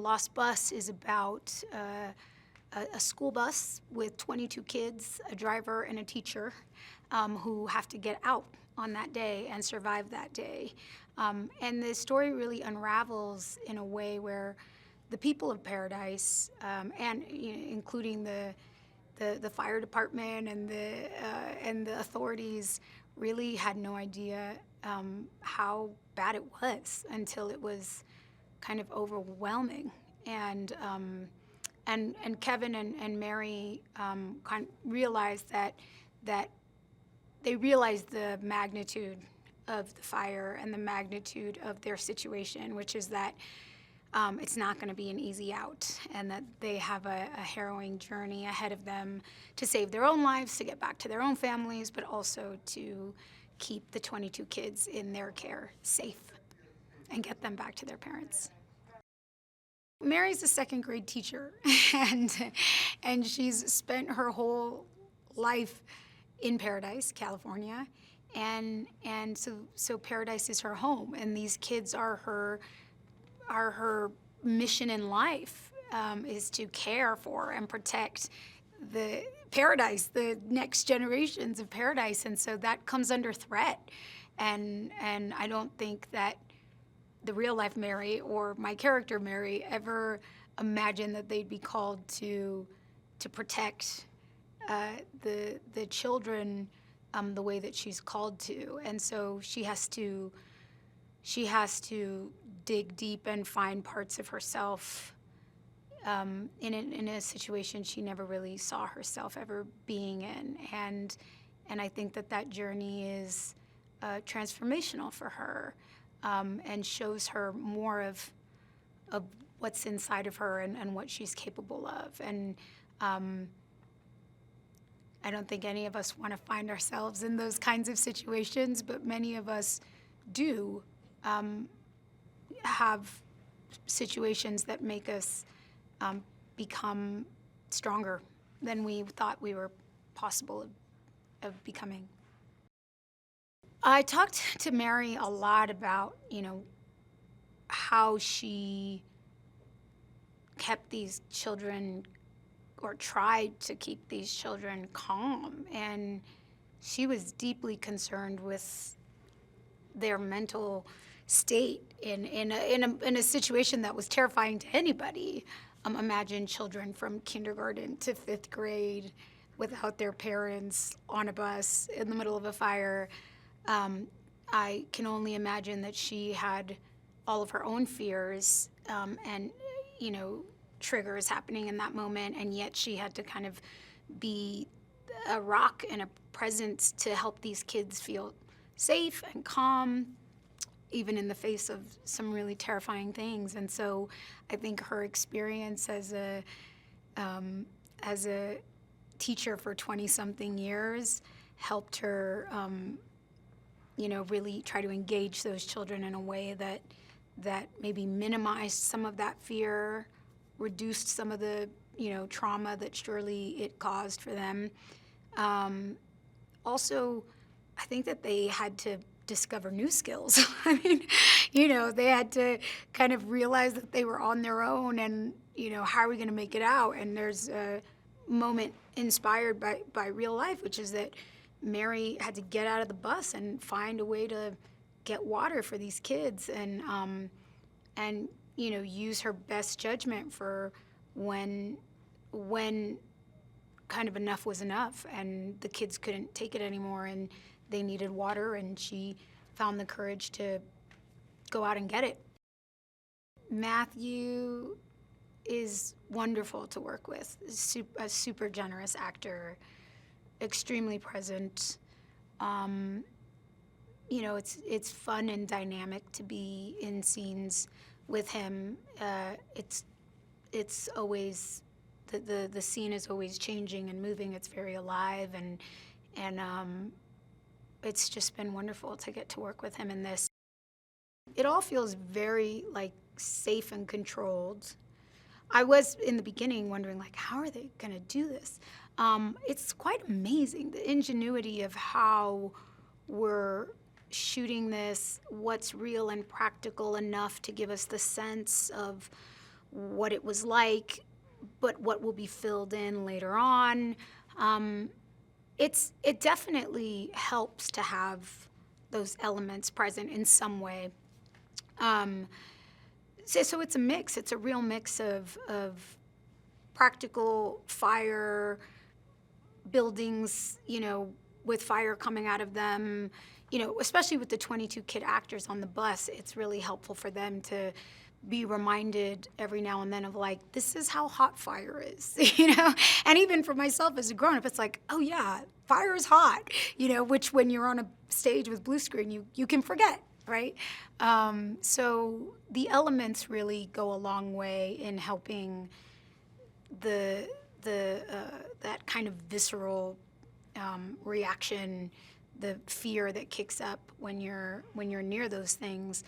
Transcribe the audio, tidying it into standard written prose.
Lost Bus is about a school bus with 22 kids, a driver, and a teacher who have to get out on that day and survive that day. And the story really unravels in a way where the people of Paradise, and including the fire department and the authorities, really had no idea how bad it was until it was kind of overwhelming. And Kevin and Mary kind of realized that they realized the magnitude of the fire and the magnitude of their situation, which is that it's not going to be an easy out, and that they have a harrowing journey ahead of them to save their own lives, to get back to their own families, but also to keep the 22 kids in their care safe and get them back to their parents. Mary's a second grade teacher, and she's spent her whole life in Paradise, California, and so Paradise is her home, and these kids are her mission in life, is to care for and protect the Paradise, the next generations of Paradise, and so that comes under threat, and I don't think that the real life Mary or my character Mary ever imagined that they'd be called to protect the children the way that she's called to, and so she has to dig deep and find parts of herself in a situation she never really saw herself ever being in, and I think that journey is transformational for her, and shows her more of what's inside of her and what she's capable of. And I don't think any of us want to find ourselves in those kinds of situations, but many of us do have situations that make us become stronger than we thought we were possible of becoming. I talked to Mary a lot about, how she kept these children, or tried to keep these children calm, and she was deeply concerned with their mental state in a situation that was terrifying to anybody. Imagine children from kindergarten to 5th grade without their parents on a bus in the middle of a fire. I can only imagine that she had all of her own fears and triggers happening in that moment, and yet she had to kind of be a rock and a presence to help these kids feel safe and calm, even in the face of some really terrifying things. And so I think her experience as a teacher for 20-something years helped her really try to engage those children in a way that maybe minimized some of that fear, reduced some of the trauma that surely it caused for them. Also, I think that they had to discover new skills. I mean, they had to kind of realize that they were on their own, and how are we going to make it out? And there's a moment inspired by real life, which is that Mary had to get out of the bus and find a way to get water for these kids, and use her best judgment for when kind of enough was enough, and the kids couldn't take it anymore, and they needed water, and she found the courage to go out and get it. Matthew is wonderful to work with. A super generous actor, extremely present. It's fun and dynamic to be in scenes with him. It's always the scene is always changing and moving. It's very alive, and it's just been wonderful to get to work with him in this. It all feels very safe and controlled. I was in the beginning wondering how are they going to do this? It's quite amazing, the ingenuity of how we're shooting this, what's real and practical enough to give us the sense of what it was like, but what will be filled in later on. It definitely helps to have those elements present in some way. So it's a mix. It's a real mix of practical fire buildings, with fire coming out of them, especially with the 22 kid actors on the bus. It's really helpful for them to be reminded every now and then of, like, this is how hot fire is, And even for myself as a grown-up, it's like, oh yeah, fire is hot, which when you're on a stage with blue screen, you can forget, right? So the elements really go a long way in helping that kind of visceral reaction, the fear that kicks up when you're near those things,